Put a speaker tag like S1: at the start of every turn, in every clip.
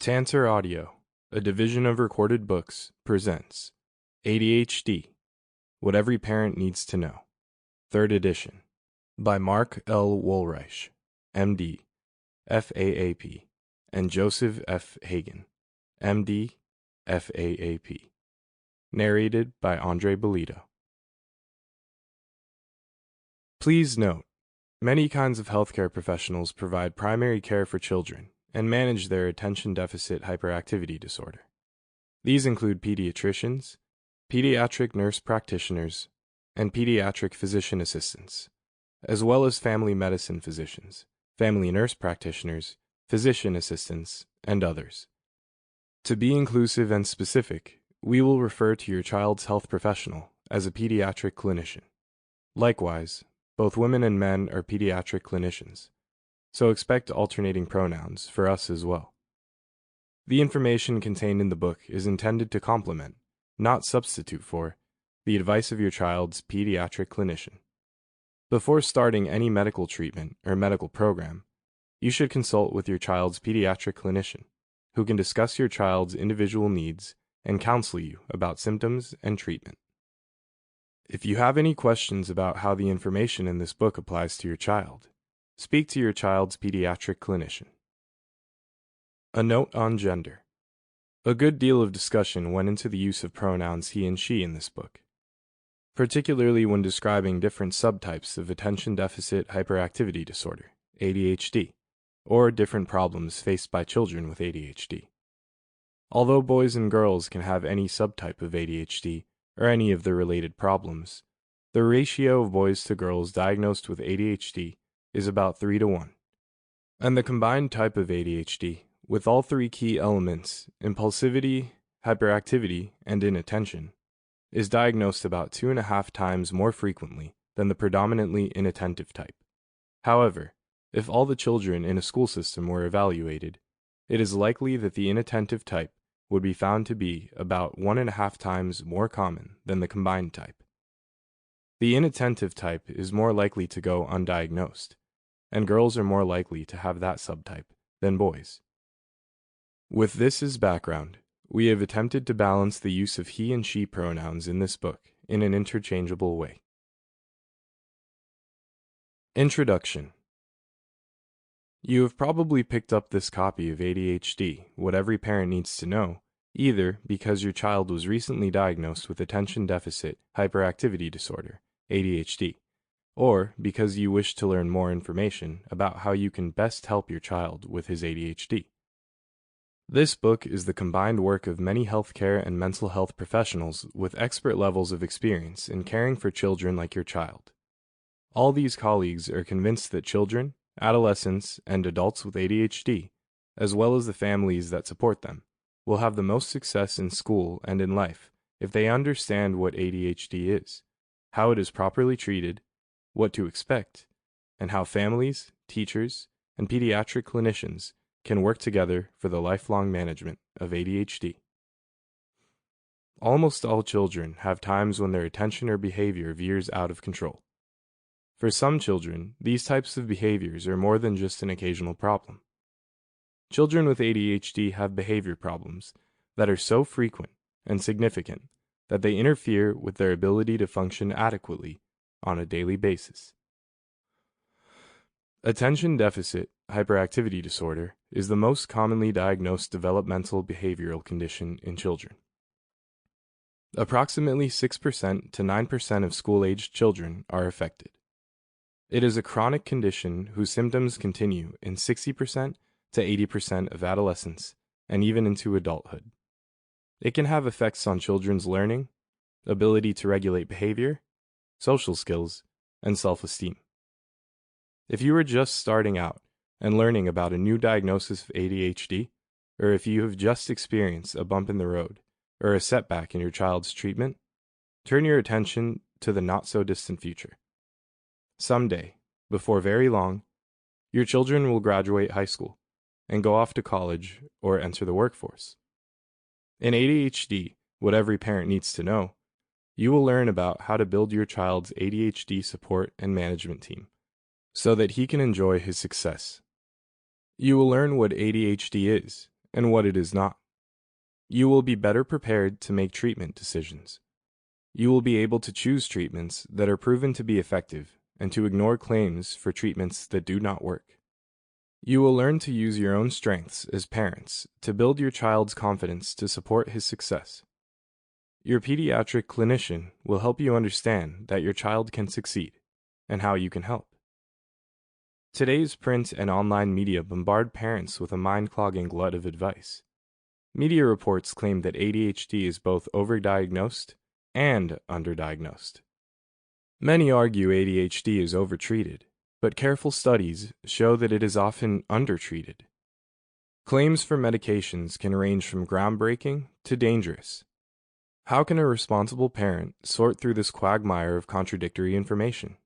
S1: Tantor Audio, a division of Recorded Books, presents ADHD, What Every Parent Needs to Know, 3rd edition, by Mark L. Woolreich, M.D., FAAP, and Joseph F. Hagan, M.D., FAAP. Narrated by Bellido. Please note, many kinds of healthcare professionals provide primary care for children and manage their attention deficit hyperactivity disorder. These include pediatricians, pediatric nurse practitioners, and pediatric physician assistants, as well as family medicine physicians, family nurse practitioners, physician assistants, and others. To be inclusive and specific, we will refer to your child's health professional as a pediatric clinician. Likewise, both women and men are pediatric clinicians, so expect alternating pronouns for us as well. The information contained in the book is intended to complement, not substitute for, the advice of your child's pediatric clinician. Before starting any medical treatment or medical program, you should consult with your child's pediatric clinician, who can discuss your child's individual needs and counsel you about symptoms and treatment. If you have any questions about how the information in this book applies to your child, speak to your child's pediatric clinician. A note on gender. A good deal of discussion went into the use of pronouns he and she in this book, particularly when describing different subtypes of attention deficit hyperactivity disorder, ADHD, or different problems faced by children with ADHD. Although boys and girls can have any subtype of ADHD or any of the related problems, the ratio of boys to girls diagnosed with ADHD is about 3-to-1. And the combined type of ADHD, with all three key elements, impulsivity, hyperactivity, and inattention, is diagnosed about 2.5 times more frequently than the predominantly inattentive type. However, if all the children in a school system were evaluated, it is likely that the inattentive type would be found to be about 1.5 times more common than the combined type. The inattentive type is more likely to go undiagnosed, and girls are more likely to have that subtype than boys. With this as background, we have attempted to balance the use of he and she pronouns in this book in an interchangeable way. Introduction. You have probably picked up this copy of ADHD, What Every Parent Needs to Know, either because your child was recently diagnosed with attention deficit hyperactivity disorder, ADHD, or because you wish to learn more information about how you can best help your child with his ADHD. This book is the combined work of many healthcare and mental health professionals with expert levels of experience in caring for children like your child. All these colleagues are convinced that children, adolescents, and adults with ADHD, as well as the families that support them, will have the most success in school and in life if they understand what ADHD is, how it is properly treated, what to expect, and how families, teachers, and pediatric clinicians can work together for the lifelong management of ADHD. Almost all children have times when their attention or behavior veers out of control. For some children, these types of behaviors are more than just an occasional problem. Children with ADHD have behavior problems that are so frequent and significant that they interfere with their ability to function adequately on a daily basis. Attention deficit hyperactivity disorder is the most commonly diagnosed developmental behavioral condition in children. Approximately 6% to 9% of school-aged children are affected. It is a chronic condition whose symptoms continue in 60% to 80% of adolescents and even into adulthood. It can have effects on children's learning, ability to regulate behavior, social skills, and self-esteem. If you are just starting out and learning about a new diagnosis of ADHD, or if you have just experienced a bump in the road or a setback in your child's treatment, turn your attention to the not-so-distant future. Someday, before very long, your children will graduate high school and go off to college or enter the workforce. In ADHD, What Every Parent Needs to Know, you will learn about how to build your child's ADHD support and management team so that he can enjoy his success. You will learn what ADHD is and what it is not. You will be better prepared to make treatment decisions. You will be able to choose treatments that are proven to be effective and to ignore claims for treatments that do not work. You will learn to use your own strengths as parents to build your child's confidence to support his success. Your pediatric clinician will help you understand that your child can succeed and how you can help. Today's print and online media bombard parents with a mind-clogging glut of advice. Media reports claim that ADHD is both overdiagnosed and underdiagnosed. Many argue ADHD is overtreated, but careful studies show that it is often undertreated. Claims for medications can range from groundbreaking to dangerous. How can a responsible parent sort through this quagmire of contradictory information?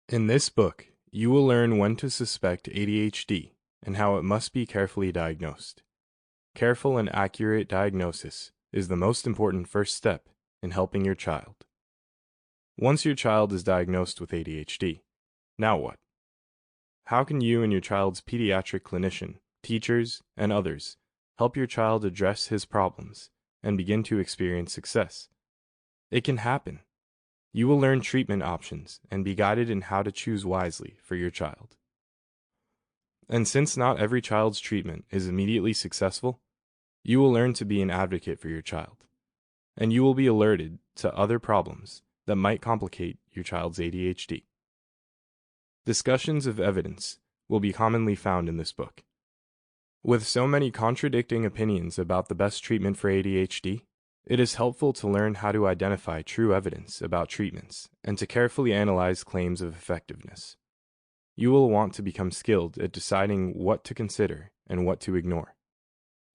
S1: In this book, you will learn when to suspect ADHD and how it must be carefully diagnosed. Careful and accurate diagnosis is the most important first step in helping your child. Once your child is diagnosed with ADHD, now what? How can you and your child's pediatric clinician, teachers, and others help your child address his problems and begin to experience success? It can happen. You will learn treatment options and be guided in how to choose wisely for your child. And since not every child's treatment is immediately successful, you will learn to be an advocate for your child, and you will be alerted to other problems that might complicate your child's ADHD. Discussions of evidence will be commonly found in this book. With so many contradicting opinions about the best treatment for ADHD, it is helpful to learn how to identify true evidence about treatments and to carefully analyze claims of effectiveness. You will want to become skilled at deciding what to consider and what to ignore.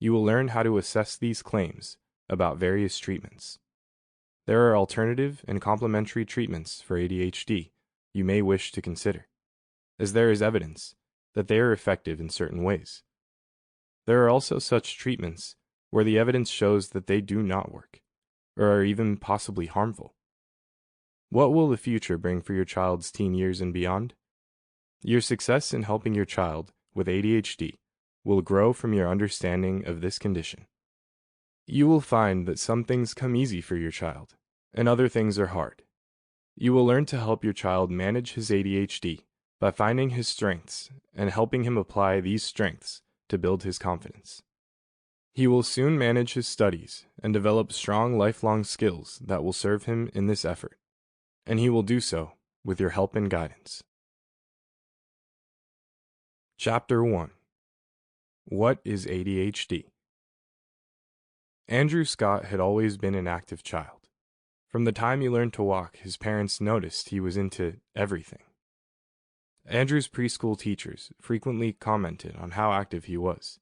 S1: You will learn how to assess these claims about various treatments. There are alternative and complementary treatments for ADHD you may wish to consider, as there is evidence that they are effective in certain ways. There are also such treatments where the evidence shows that they do not work, or are even possibly harmful. What will the future bring for your child's teen years and beyond? Your success in helping your child with ADHD will grow from your understanding of this condition. You will find that some things come easy for your child, and other things are hard. You will learn to help your child manage his ADHD by finding his strengths and helping him apply these strengths to build his confidence. He will soon manage his studies and develop strong lifelong skills that will serve him in this effort, and he will do so with your help and guidance. Chapter 1. What is ADHD? Andrew Scott had always been an active child. From the time he learned to walk, his parents noticed he was into everything. Andrew's preschool teachers frequently commented on how active he was,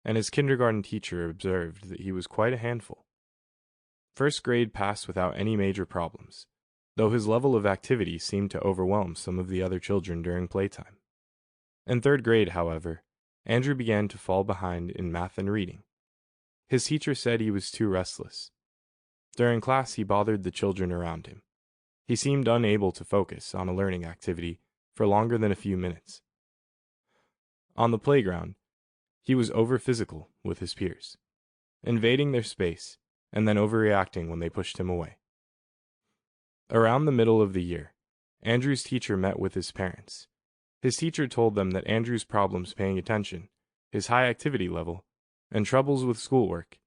S1: and his kindergarten teacher observed that he was quite a handful. First grade passed without any major problems, though his level of activity seemed to overwhelm some of the other children during playtime. In third grade, however, Andrew began to fall behind in math and reading. His teacher said he was too restless. During class, he bothered the children around him. He seemed unable to focus on a learning activity for longer than a few minutes. On the playground, he was over-physical with his peers, invading their space and then overreacting when they pushed him away. Around the middle of the year, Andrew's teacher met with his parents. His teacher told them that Andrew's problems paying attention, his high activity level, and troubles with schoolwork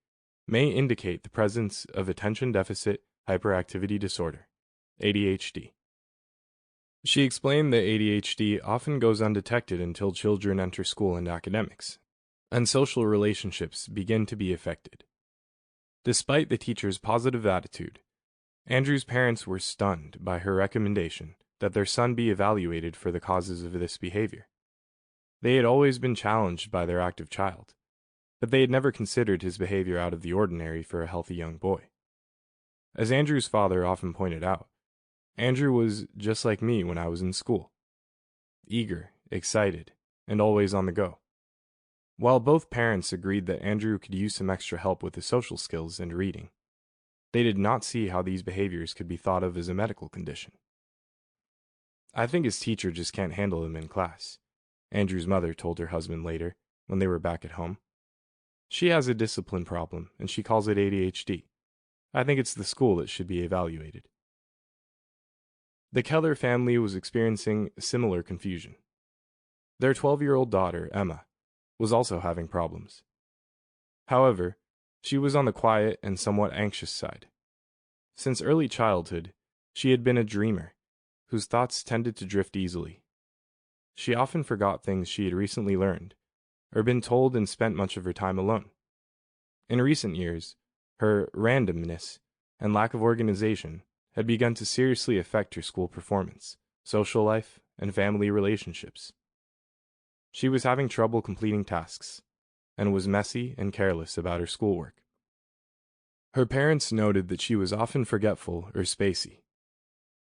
S1: may indicate the presence of attention deficit hyperactivity disorder, ADHD. She explained that ADHD often goes undetected until children enter school and academics, and social relationships begin to be affected. Despite the teacher's positive attitude, Andrew's parents were stunned by her recommendation that their son be evaluated for the causes of this behavior. They had always been challenged by their active child, but they had never considered his behavior out of the ordinary for a healthy young boy. As Andrew's father often pointed out, Andrew was just like me when I was in school, eager, excited, and always on the go. While both parents agreed that Andrew could use some extra help with his social skills and reading, they did not see how these behaviors could be thought of as a medical condition. "I think his teacher just can't handle him in class," Andrew's mother told her husband later when they were back at home. She has a discipline problem, and she calls it ADHD. I think it's the school that should be evaluated. The Keller family was experiencing similar confusion. Their 12-year-old daughter, Emma, was also having problems. However, she was on the quiet and somewhat anxious side. Since early childhood, she had been a dreamer, whose thoughts tended to drift easily. She often forgot things she had recently learned, or been told, and spent much of her time alone. In recent years, her randomness and lack of organization had begun to seriously affect her school performance, social life, and family relationships. She was having trouble completing tasks, and was messy and careless about her schoolwork. Her parents noted that she was often forgetful or spacey.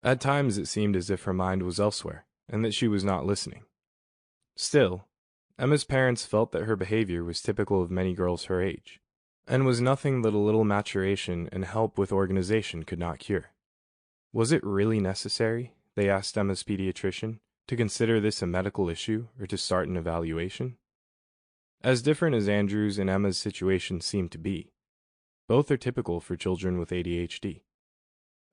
S1: At times it seemed as if her mind was elsewhere, and that she was not listening. Still, Emma's parents felt that her behavior was typical of many girls her age, and was nothing that a little maturation and help with organization could not cure. Was it really necessary, they asked Emma's pediatrician, to consider this a medical issue or to start an evaluation? As different as Andrew's and Emma's situation seemed to be, both are typical for children with ADHD.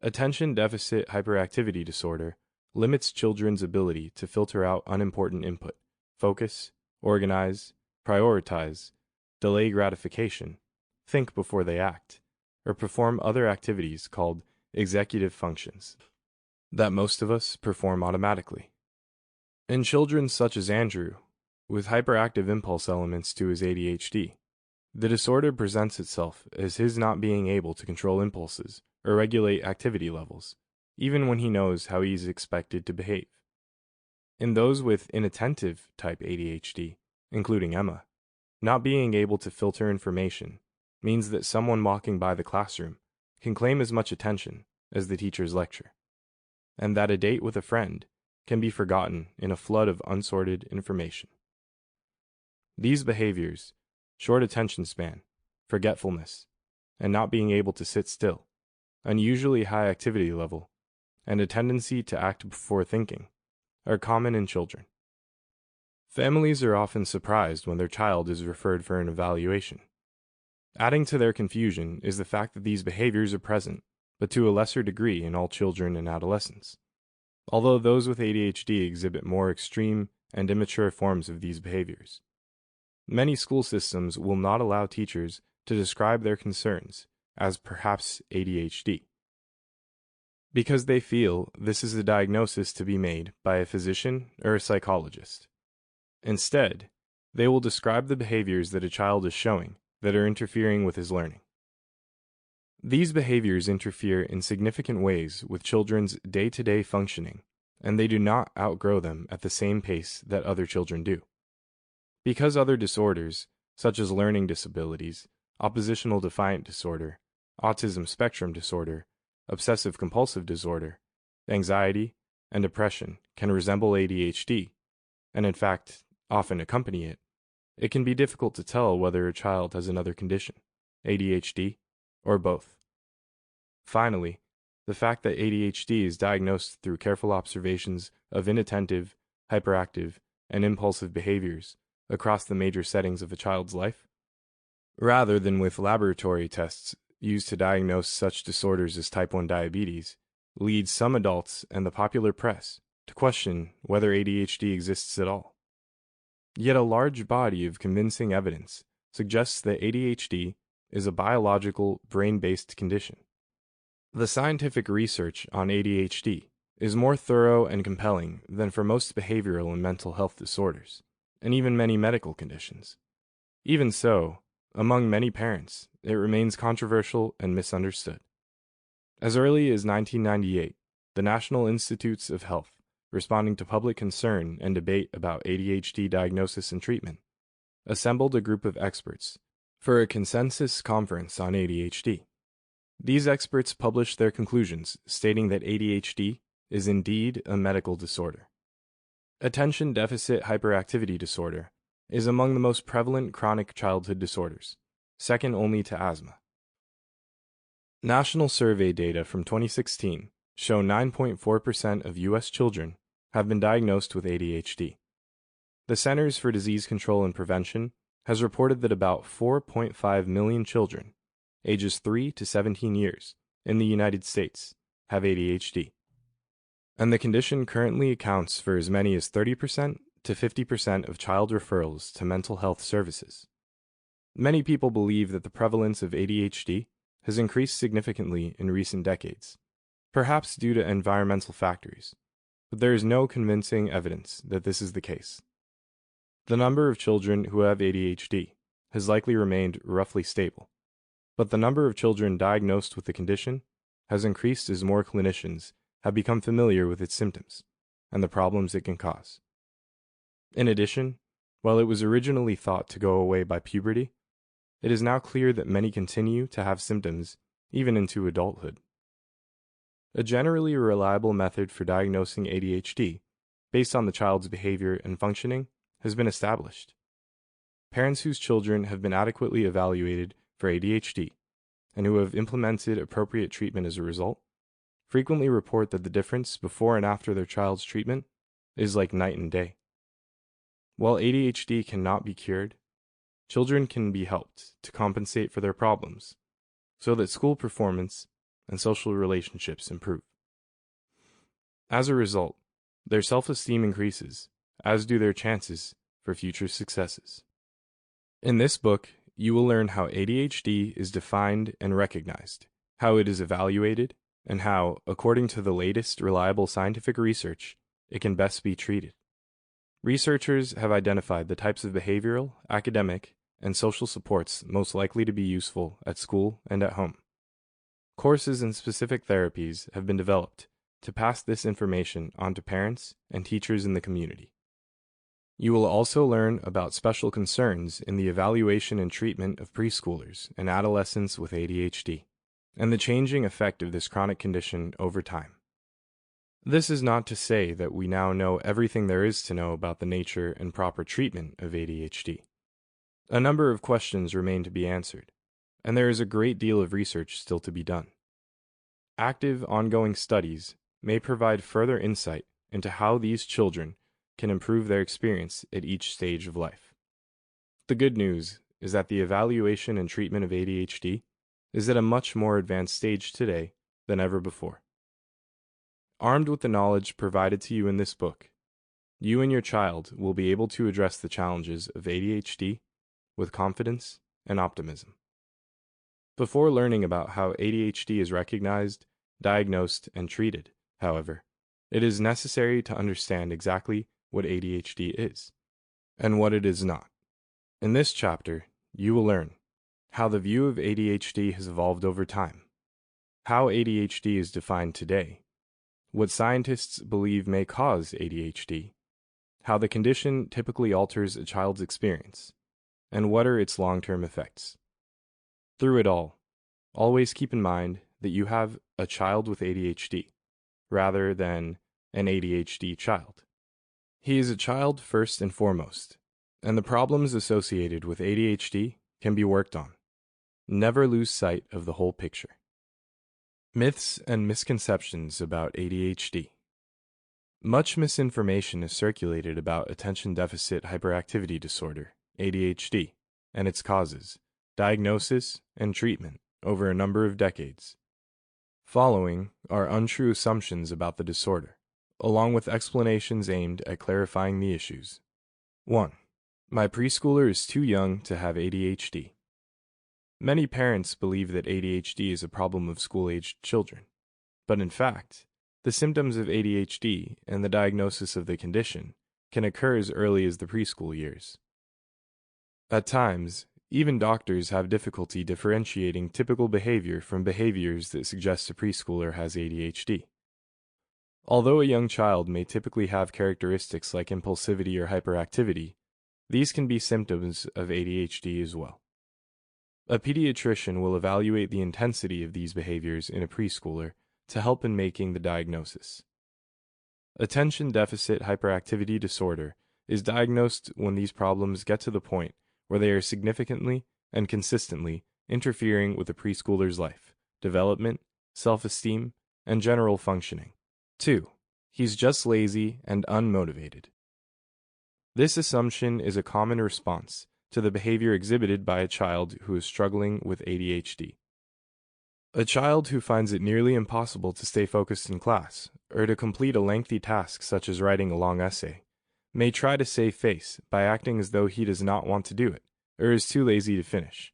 S1: Attention deficit hyperactivity disorder limits children's ability to filter out unimportant input, focus, organize, prioritize, delay gratification, think before they act, or perform other activities called executive functions that most of us perform automatically. In children such as Andrew, with hyperactive impulse elements to his ADHD, the disorder presents itself as his not being able to control impulses or regulate activity levels, even when he knows how he is expected to behave. In those with inattentive type ADHD, including Emma, not being able to filter information means that someone walking by the classroom can claim as much attention as the teacher's lecture, and that a date with a friend can be forgotten in a flood of unsorted information. These behaviors, short attention span, forgetfulness, and not being able to sit still, unusually high activity level, and a tendency to act before thinking, are common in children. Families are often surprised when their child is referred for an evaluation. Adding to their confusion is the fact that these behaviors are present, but to a lesser degree in all children and adolescents, although those with ADHD exhibit more extreme and immature forms of these behaviors. Many school systems will not allow teachers to describe their concerns as perhaps ADHD, because they feel this is a diagnosis to be made by a physician or a psychologist. Instead, they will describe the behaviors that a child is showing that are interfering with his learning. These behaviors interfere in significant ways with children's day-to-day functioning, and they do not outgrow them at the same pace that other children do. Because other disorders, such as learning disabilities, oppositional defiant disorder, autism spectrum disorder, obsessive-compulsive disorder, anxiety, and depression can resemble ADHD, and in fact, often accompany it, it can be difficult to tell whether a child has another condition, ADHD, or both. Finally, the fact that ADHD is diagnosed through careful observations of inattentive, hyperactive, and impulsive behaviors across the major settings of a child's life, rather than with laboratory tests used to diagnose such disorders as type 1 diabetes, leads some adults and the popular press to question whether ADHD exists at all. Yet a large body of convincing evidence suggests that ADHD is a biological, brain-based condition. The scientific research on ADHD is more thorough and compelling than for most behavioral and mental health disorders, and even many medical conditions. Even so, among many parents, it remains controversial and misunderstood. As early as 1998, the National Institutes of Health, responding to public concern and debate about ADHD diagnosis and treatment, assembled a group of experts for a consensus conference on ADHD. These experts published their conclusions stating that ADHD is indeed a medical disorder. Attention deficit hyperactivity disorder is among the most prevalent chronic childhood disorders, second only to asthma. National survey data from 2016 show 9.4% of U.S. children have been diagnosed with ADHD. The Centers for Disease Control and Prevention has reported that about 4.5 million children, ages 3 to 17 years, in the United States have ADHD. And the condition currently accounts for as many as 30% to 50% of child referrals to mental health services. Many people believe that the prevalence of ADHD has increased significantly in recent decades, perhaps due to environmental factors, but there is no convincing evidence that this is the case. The number of children who have ADHD has likely remained roughly stable, but the number of children diagnosed with the condition has increased as more clinicians have become familiar with its symptoms and the problems it can cause. In addition, while it was originally thought to go away by puberty, it is now clear that many continue to have symptoms even into adulthood. A generally reliable method for diagnosing ADHD, based on the child's behavior and functioning, has been established. Parents whose children have been adequately evaluated for ADHD and who have implemented appropriate treatment as a result frequently report that the difference before and after their child's treatment is like night and day. While ADHD cannot be cured, children can be helped to compensate for their problems so that school performance and social relationships improve. As a result, their self-esteem increases, as do their chances for future successes. In this book, you will learn how ADHD is defined and recognized, how it is evaluated, and how, according to the latest reliable scientific research, it can best be treated. Researchers have identified the types of behavioral, academic, and social supports most likely to be useful at school and at home. Courses and specific therapies have been developed to pass this information on to parents and teachers in the community. You will also learn about special concerns in the evaluation and treatment of preschoolers and adolescents with ADHD, and the changing effect of this chronic condition over time. This is not to say that we now know everything there is to know about the nature and proper treatment of ADHD. A number of questions remain to be answered, and there is a great deal of research still to be done. Active, ongoing studies may provide further insight into how these children can improve their experience at each stage of life. The good news is that the evaluation and treatment of ADHD is at a much more advanced stage today than ever before. Armed with the knowledge provided to you in this book, you and your child will be able to address the challenges of ADHD with confidence and optimism. Before learning about how ADHD is recognized, diagnosed, and treated, however, it is necessary to understand exactly what ADHD is and what it is not. In this chapter, you will learn how the view of ADHD has evolved over time, how ADHD is defined today, what scientists believe may cause ADHD, how the condition typically alters a child's experience, and what are its long-term effects. Through it all, always keep in mind that you have a child with ADHD, rather than an ADHD child. He is a child first and foremost, and the problems associated with ADHD can be worked on. Never lose sight of the whole picture. Myths and misconceptions about ADHD. Much misinformation is circulated about attention deficit hyperactivity disorder, ADHD, and its causes, diagnosis, and treatment over a number of decades. Following are untrue assumptions about the disorder, along with explanations aimed at clarifying the issues. 1. My preschooler is too young to have ADHD. Many parents believe that ADHD is a problem of school-aged children, but in fact, the symptoms of ADHD and the diagnosis of the condition can occur as early as the preschool years. At times, even doctors have difficulty differentiating typical behavior from behaviors that suggest a preschooler has ADHD. Although a young child may typically have characteristics like impulsivity or hyperactivity, these can be symptoms of ADHD as well. A pediatrician will evaluate the intensity of these behaviors in a preschooler to help in making the diagnosis. Attention deficit hyperactivity disorder is diagnosed when these problems get to the point where they are significantly and consistently interfering with a preschooler's life, development, self-esteem, and general functioning. 2. He's just lazy and unmotivated. This assumption is a common response to the behavior exhibited by a child who is struggling with ADHD. A child who finds it nearly impossible to stay focused in class, or to complete a lengthy task such as writing a long essay, may try to save face by acting as though he does not want to do it, or is too lazy to finish.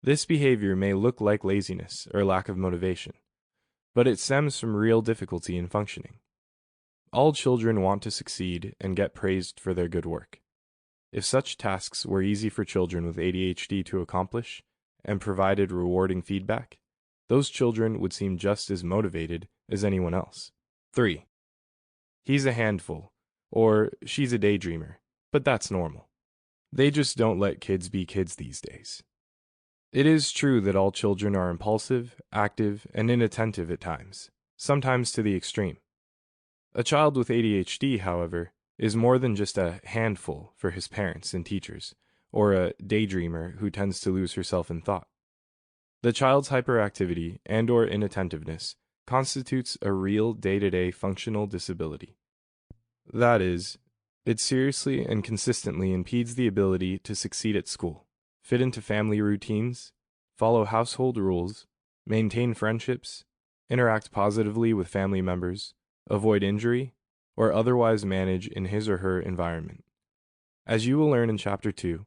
S1: This behavior may look like laziness or lack of motivation, but it stems from real difficulty in functioning. All children want to succeed and get praised for their good work. If such tasks were easy for children with ADHD to accomplish and provided rewarding feedback, those children would seem just as motivated as anyone else. 3. He's a handful, or she's a daydreamer, but that's normal. They just don't let kids be kids these days. It is true that all children are impulsive, active, and inattentive at times, sometimes to the extreme. A child with ADHD, however, is more than just a handful for his parents and teachers, or a daydreamer who tends to lose herself in thought. The child's hyperactivity and/or inattentiveness constitutes a real day-to-day functional disability. That is, it seriously and consistently impedes the ability to succeed at school, fit into family routines, follow household rules, maintain friendships, interact positively with family members, avoid injury, or otherwise manage in his or her environment. As you will learn in Chapter 2,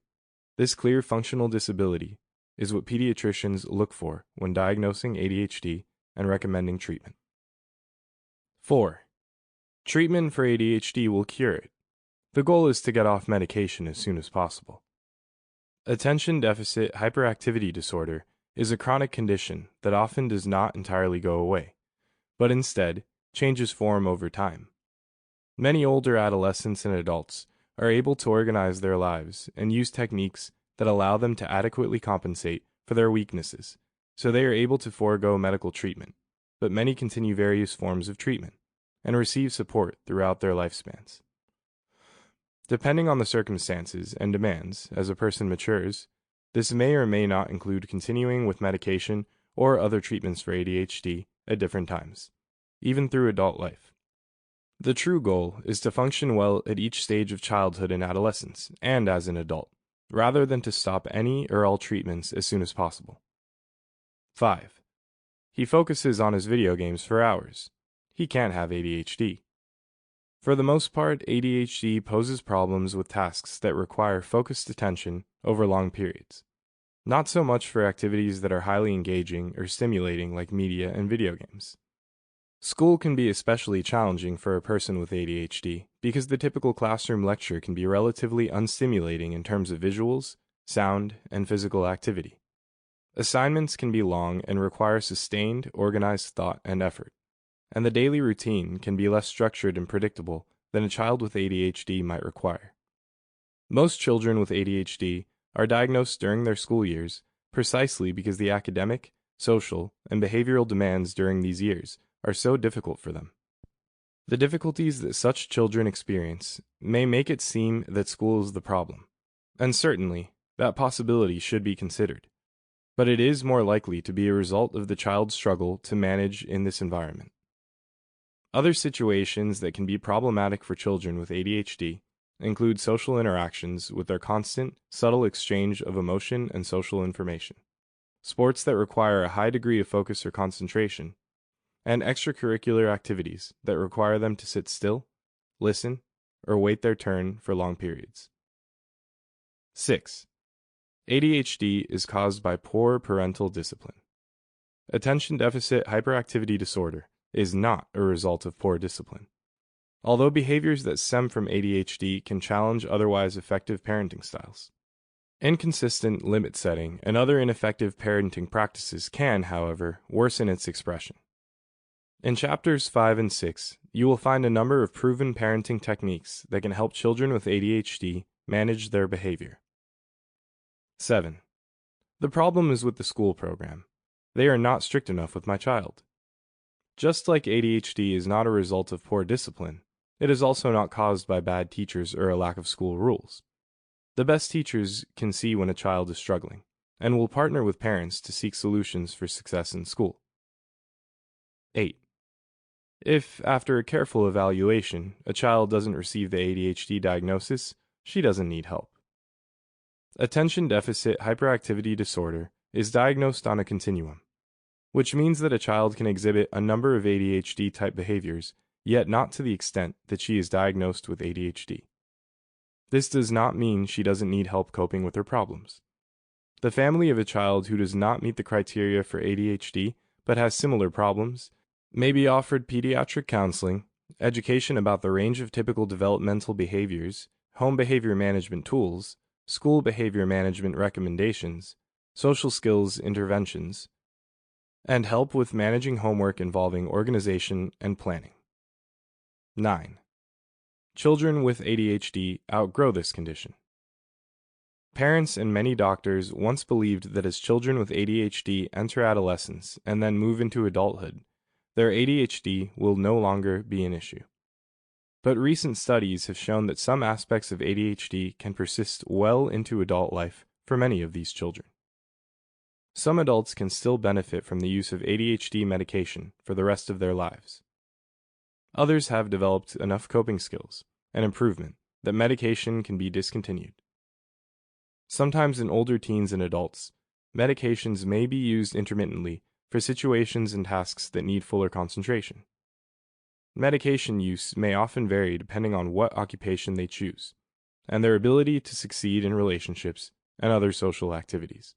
S1: this clear functional disability is what pediatricians look for when diagnosing ADHD and recommending treatment. 4. Treatment for ADHD will cure it. The goal is to get off medication as soon as possible. Attention deficit hyperactivity disorder is a chronic condition that often does not entirely go away, but instead changes form over time. Many older adolescents and adults are able to organize their lives and use techniques that allow them to adequately compensate for their weaknesses, so they are able to forego medical treatment, but many continue various forms of treatment and receive support throughout their lifespans. Depending on the circumstances and demands as a person matures, this may or may not include continuing with medication or other treatments for ADHD at different times, even through adult life. The true goal is to function well at each stage of childhood and adolescence, and as an adult, rather than to stop any or all treatments as soon as possible. 5. He focuses on his video games for hours. He can't have ADHD. For the most part, ADHD poses problems with tasks that require focused attention over long periods. Not so much for activities that are highly engaging or stimulating like media and video games. School can be especially challenging for a person with ADHD because the typical classroom lecture can be relatively unstimulating in terms of visuals, sound, and physical activity. Assignments can be long and require sustained, organized thought and effort, and the daily routine can be less structured and predictable than a child with ADHD might require. Most children with ADHD are diagnosed during their school years precisely because the academic, social, and behavioral demands during these years are so difficult for them. The difficulties that such children experience may make it seem that school is the problem, and certainly that possibility should be considered, but it is more likely to be a result of the child's struggle to manage in this environment. Other situations that can be problematic for children with ADHD include social interactions with their constant, subtle exchange of emotion and social information, sports that require a high degree of focus or concentration, and extracurricular activities that require them to sit still, listen, or wait their turn for long periods. 6. ADHD is caused by poor parental discipline. Attention deficit hyperactivity disorder is not a result of poor discipline. Although behaviors that stem from ADHD can challenge otherwise effective parenting styles. Inconsistent limit setting and other ineffective parenting practices can, however, worsen its expression. In chapters 5 and 6, you will find a number of proven parenting techniques that can help children with ADHD manage their behavior. 7. The problem is with the school program. They are not strict enough with my child. Just like ADHD is not a result of poor discipline, it is also not caused by bad teachers or a lack of school rules. The best teachers can see when a child is struggling, and will partner with parents to seek solutions for success in school. 8. If, after a careful evaluation, a child doesn't receive the ADHD diagnosis, she doesn't need help. Attention deficit hyperactivity disorder is diagnosed on a continuum, which means that a child can exhibit a number of ADHD-type behaviors, yet not to the extent that she is diagnosed with ADHD. This does not mean she doesn't need help coping with her problems. The family of a child who does not meet the criteria for ADHD but has similar problems may be offered pediatric counseling, education about the range of typical developmental behaviors, home behavior management tools, school behavior management recommendations, social skills interventions, and help with managing homework involving organization and planning. 9. Children with ADHD outgrow this condition. Parents and many doctors once believed that as children with ADHD enter adolescence and then move into adulthood, their ADHD will no longer be an issue. But recent studies have shown that some aspects of ADHD can persist well into adult life for many of these children. Some adults can still benefit from the use of ADHD medication for the rest of their lives. Others have developed enough coping skills and improvement that medication can be discontinued. Sometimes in older teens and adults, medications may be used intermittently for situations and tasks that need fuller concentration. Medication use may often vary depending on what occupation they choose, and their ability to succeed in relationships and other social activities.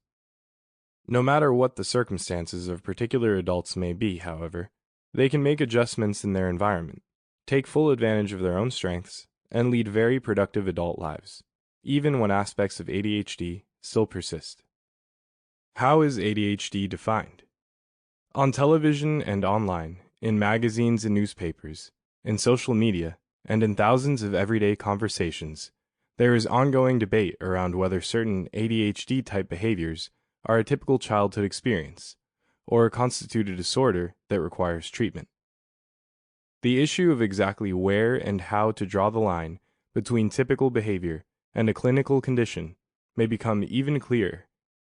S1: No matter what the circumstances of particular adults may be, however, they can make adjustments in their environment, take full advantage of their own strengths, and lead very productive adult lives, even when aspects of ADHD still persist. How is ADHD defined? On television and online, in magazines and newspapers, in social media, and in thousands of everyday conversations, there is ongoing debate around whether certain ADHD-type behaviors are a typical childhood experience, or constitute a disorder that requires treatment. The issue of exactly where and how to draw the line between typical behavior and a clinical condition may become even clearer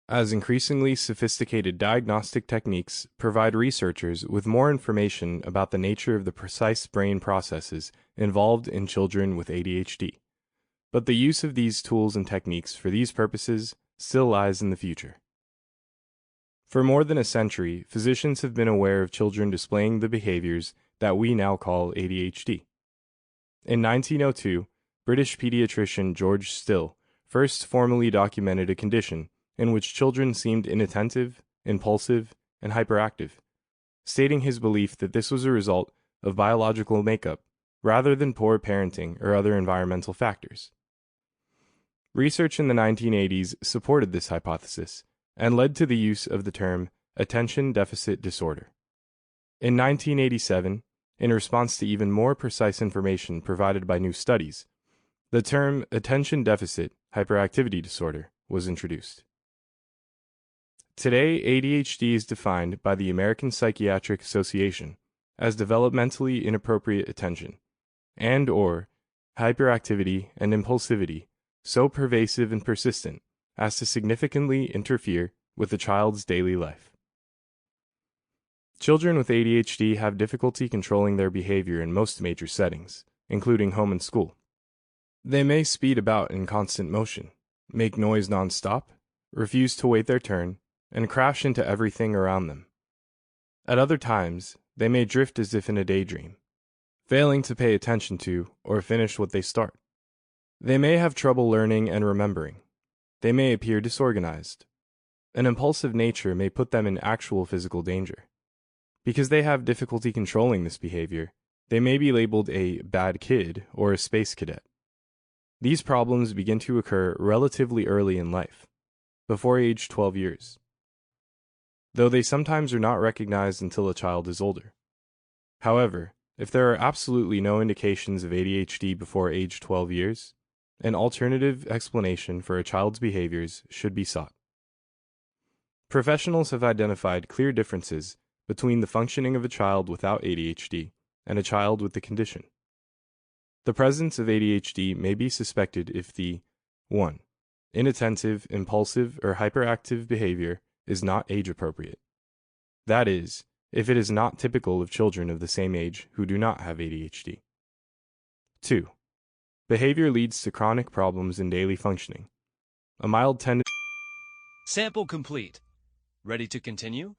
S1: as increasingly sophisticated diagnostic techniques provide researchers with more information about the nature of the precise brain processes involved in children with ADHD. But the use of these tools and techniques for these purposes still lies in the future. For more than a century, physicians have been aware of children displaying the behaviors that we now call ADHD. In 1902, British pediatrician George Still first formally documented a condition in which children seemed inattentive, impulsive, and hyperactive, stating his belief that this was a result of biological makeup rather than poor parenting or other environmental factors. Research in the 1980s supported this hypothesis and led to the use of the term attention deficit disorder. In 1987, in response to even more precise information provided by new studies, the term attention deficit hyperactivity disorder was introduced. Today, ADHD is defined by the American Psychiatric Association as developmentally inappropriate attention and/or hyperactivity and impulsivity so pervasive and persistent as to significantly interfere with the child's daily life. Children with ADHD have difficulty controlling their behavior in most major settings, including home and school. They may speed about in constant motion, make noise non-stop, refuse to wait their turn, and crash into everything around them. At other times, they may drift as if in a daydream, failing to pay attention to or finish what they start. They may have trouble learning and remembering. They may appear disorganized. An impulsive nature may put them in actual physical danger. Because they have difficulty controlling this behavior, they may be labeled a bad kid or a space cadet. These problems begin to occur relatively early in life, before age 12 years, though they sometimes are not recognized until a child is older. However, if there are absolutely no indications of ADHD before age 12 years, an alternative explanation for a child's behaviors should be sought. Professionals have identified clear differences between the functioning of a child without ADHD and a child with the condition. The presence of ADHD may be suspected if the 1. Inattentive, impulsive, or hyperactive behavior is not age-appropriate. That is, if it is not typical of children of the same age who do not have ADHD. 2. Behavior leads to chronic problems in daily functioning, A mild tendency.
S2: Sample complete. Ready to continue?